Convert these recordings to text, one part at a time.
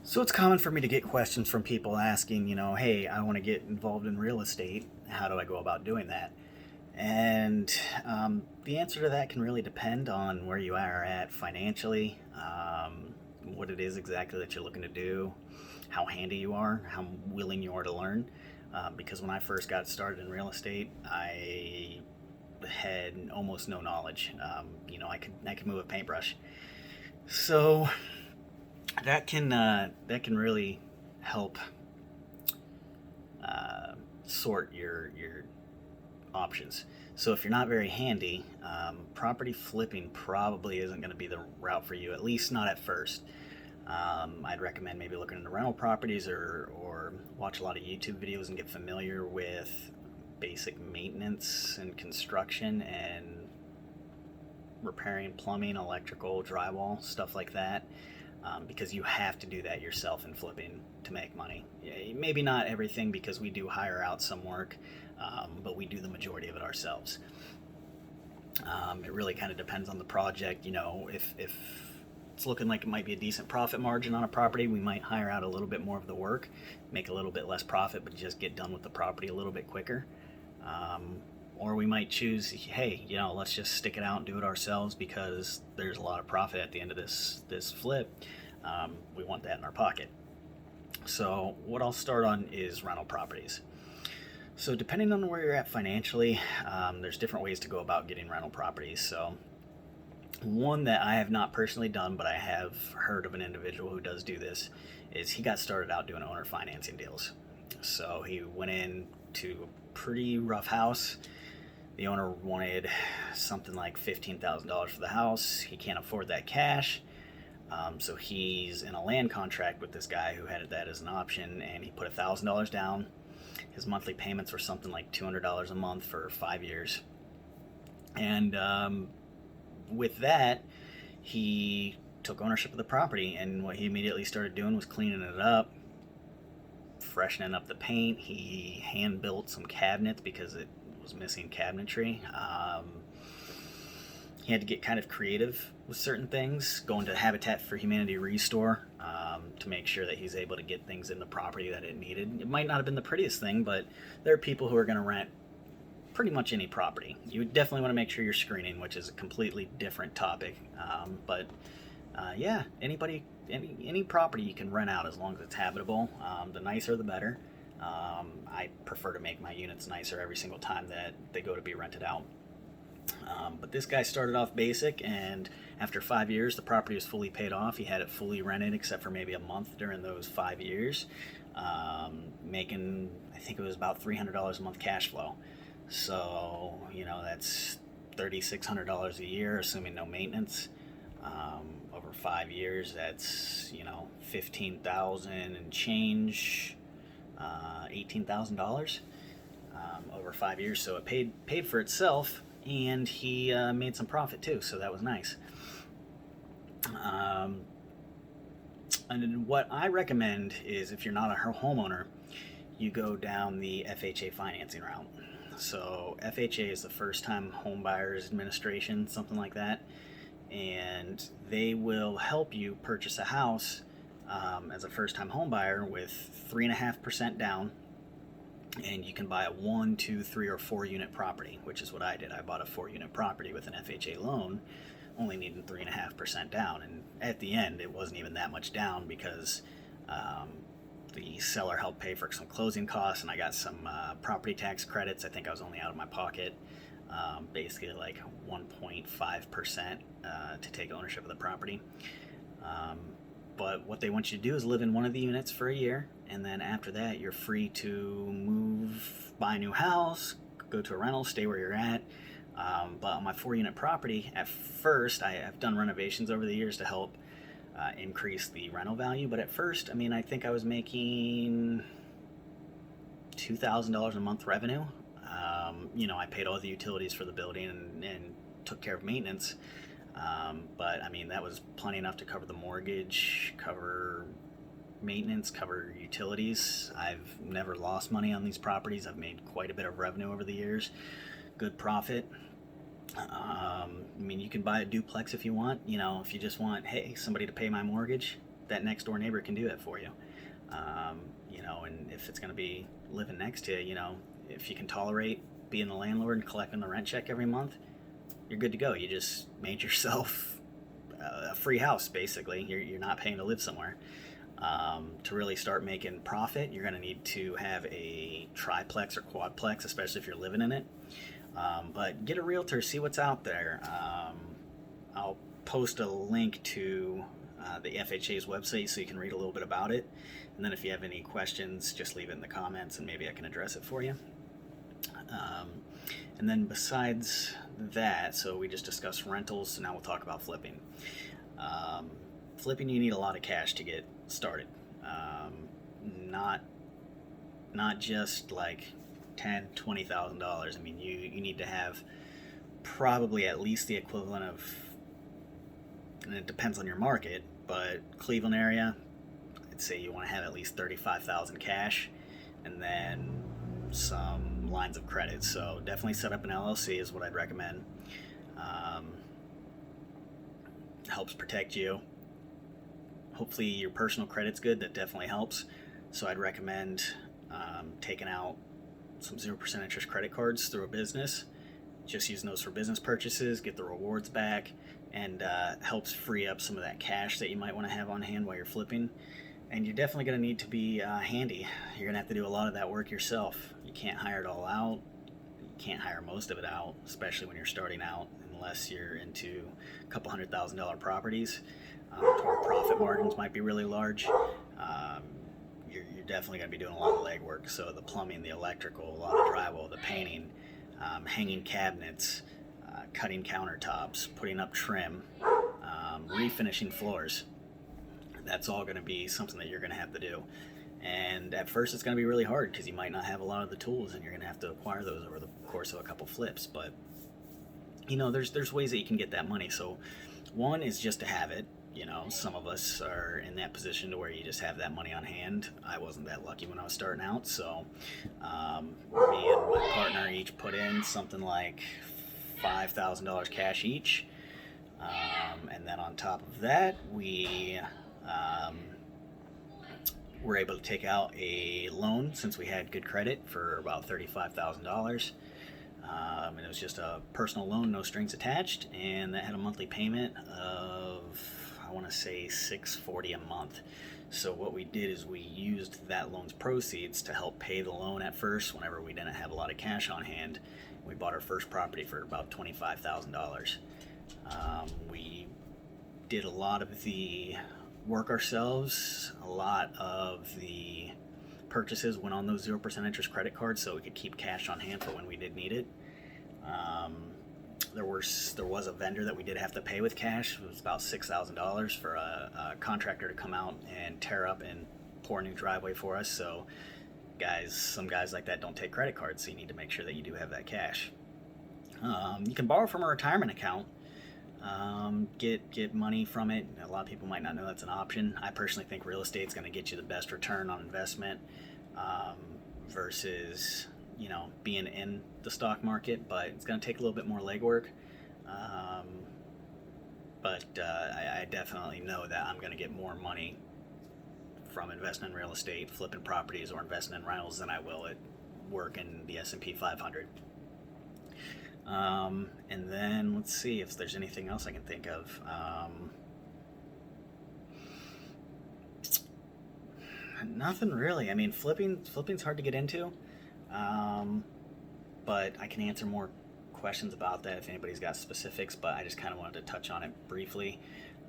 So it's common for me to get questions from people asking, hey, I want to get involved in real estate. How do I go about doing that? And the answer to that can really depend on where you are at financially, what it is exactly that you're looking to do, how handy you are, how willing you are to learn. Because when I first got started in real estate, I had almost no knowledge. I could move a paintbrush. So that can really help sort your options. So if you're not very handy, property flipping probably isn't going to be the route for you, at least not at first. I'd recommend maybe looking into rental properties or watch a lot of YouTube videos and get familiar with basic maintenance and construction and repairing plumbing, electrical, drywall, stuff like that. Because you have to do that yourself in flipping to make money. Maybe not everything because we do hire out some work, but we do the majority of it ourselves. It really kind of depends on the project. If it's looking like it might be a decent profit margin on a property, we might hire out a little bit more of the work, make a little bit less profit, but just get done with the property a little bit quicker. Or we might choose, hey, let's just stick it out and do it ourselves because there's a lot of profit at the end of this flip. We want that in our pocket. So what I'll start on is rental properties. So depending on where you're at financially, there's different ways to go about getting rental properties. So one that I have not personally done, but I have heard of an individual who does do this, is he got started out doing owner financing deals. So he went in to a pretty rough house. The owner wanted something like $15,000 for the house. He can't afford that cash. So he's in a land contract with this guy who had that as an option, and he put $1,000 down. His monthly payments were something like $200 a month for 5 years. And with that, he took ownership of the property, and what he immediately started doing was cleaning it up, freshening up the paint. He hand built some cabinets because it was missing cabinetry. He had to get kind of creative with certain things, going to Habitat for Humanity Restore to make sure that he's able to get things in the property that it needed. It might not have been the prettiest thing, but there are people who are going to rent pretty much any property. You definitely want to make sure you're screening, which is a completely different topic. Yeah, any property you can rent out as long as it's habitable. The nicer the better. I prefer to make my units nicer every single time that they go to be rented out. But this guy started off basic, and after 5 years, the property was fully paid off. He had it fully rented, except for maybe a month during those 5 years, making, I think it was about $300 a month cash flow. So, that's $3,600 a year, assuming no maintenance. Over 5 years, that's, 15,000 and change, $18,000 over 5 years. So it paid for itself, and he made some profit too. So that was nice. And what I recommend is, if you're not a homeowner, you go down the FHA financing route. So FHA is the First Time Home Buyers Administration, something like that, and they will help you purchase a house as a first-time home buyer with 3.5% down, and you can buy a 1, 2, 3, or 4 unit property, which is what I did. I bought a 4-unit property with an FHA loan, only needing 3.5% down, and at the end it wasn't even that much down because the seller helped pay for some closing costs, and I got some property tax credits. I think I was only out of my pocket basically like 1.5% to take ownership of the property. But what they want you to do is live in one of the units for a year, and then after that you're free to move, buy a new house, go to a rental, stay where you're at. But on my 4-unit property, at first, I've done renovations over the years to help increase the rental value, but at first, I think I was making $2,000 a month revenue. I paid all the utilities for the building and took care of maintenance. But that was plenty enough to cover the mortgage, cover maintenance, cover utilities. I've never lost money on these properties. I've made quite a bit of revenue over the years, good profit. You can buy a duplex if you want. If you just want, hey, somebody to pay my mortgage, that next door neighbor can do that for you. You know, and if it's going to be living next to you, you know, if you can tolerate being the landlord and collecting the rent check every month, you're good to go. You just made yourself a free house, basically. You're not paying to live somewhere. To really start making profit, you're going to need to have a triplex or quadplex, especially if you're living in it. But get a realtor, see what's out there. I'll post a link to the FHA's website so you can read a little bit about it. And then if you have any questions, just leave it in the comments and maybe I can address it for you. And then besides that, so we just discussed rentals, so now we'll talk about flipping. Flipping, you need a lot of cash to get started. Not just like $10,000-$20,000. I mean, you need to have probably at least the equivalent of, and it depends on your market, but Cleveland area, I'd say you want to have at least $35,000 cash, and then some lines of credit. So definitely set up an LLC is what I'd recommend. Helps protect you. Hopefully your personal credit's good. That definitely helps. So I'd recommend taking out some 0% interest credit cards through a business. Just using those for business purchases, get the rewards back, and helps free up some of that cash that you might want to have on hand while you're flipping. And you're definitely going to need to be handy. You're going to have to do a lot of that work yourself. You can't hire it all out. You can't hire most of it out, especially when you're starting out, unless you're into a couple $100,000 properties, where profit margins might be really large. You're definitely going to be doing a lot of legwork. So the plumbing, the electrical, a lot of drywall, the painting, hanging cabinets, cutting countertops, putting up trim, refinishing floors. That's all going to be something that you're going to have to do. And at first it's going to be really hard because you might not have a lot of the tools and you're going to have to acquire those over the course of a couple flips. But, you know, there's ways that you can get that money. So one is just to have it. You know, some of us are in that position to where you just have that money on hand. I wasn't that lucky when I was starting out. So me and my partner each put in something like $5,000 cash each. And then on top of that, we were able to take out a loan since we had good credit for about $35,000. And it was just a personal loan, no strings attached, and that had a monthly payment of, I want to say, $640 a month. So what we did is we used that loan's proceeds to help pay the loan at first whenever we didn't have a lot of cash on hand. We bought our first property for about $25,000. We did a lot of the work ourselves. A lot of the purchases went on those 0% interest credit cards so we could keep cash on hand for when we did need it. There was a vendor that we did have to pay with cash. It was about $6,000 for a contractor to come out and tear up and pour a new driveway for us. So some guys like that don't take credit cards, so you need to make sure that you do have that cash. You can borrow from a retirement account. Get money from it. A lot of people might not know that's an option. I personally think real estate is going to get you the best return on investment versus, you know, being in the stock market, but it's going to take a little bit more legwork. But I definitely know that I'm going to get more money from investing in real estate, flipping properties, or investing in rentals than I will at work in the S&P 500. And then let's see if there's anything else I can think of. Nothing really. I mean, flipping's hard to get into, but I can answer more questions about that if anybody's got specifics, but I just kind of wanted to touch on it briefly.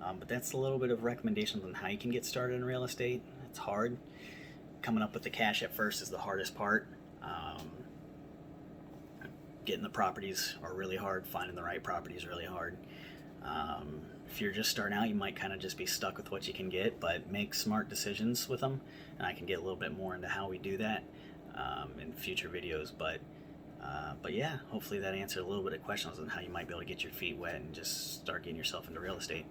But that's a little bit of recommendations on how you can get started in real estate. It's hard. Coming up with the cash at first is the hardest part. Getting the properties are really hard. Finding the right property is really hard. If you're just starting out, you might kind of just be stuck with what you can get, but make smart decisions with them. And I can get a little bit more into how we do that in future videos. But yeah, hopefully that answered a little bit of questions on how you might be able to get your feet wet and just start getting yourself into real estate.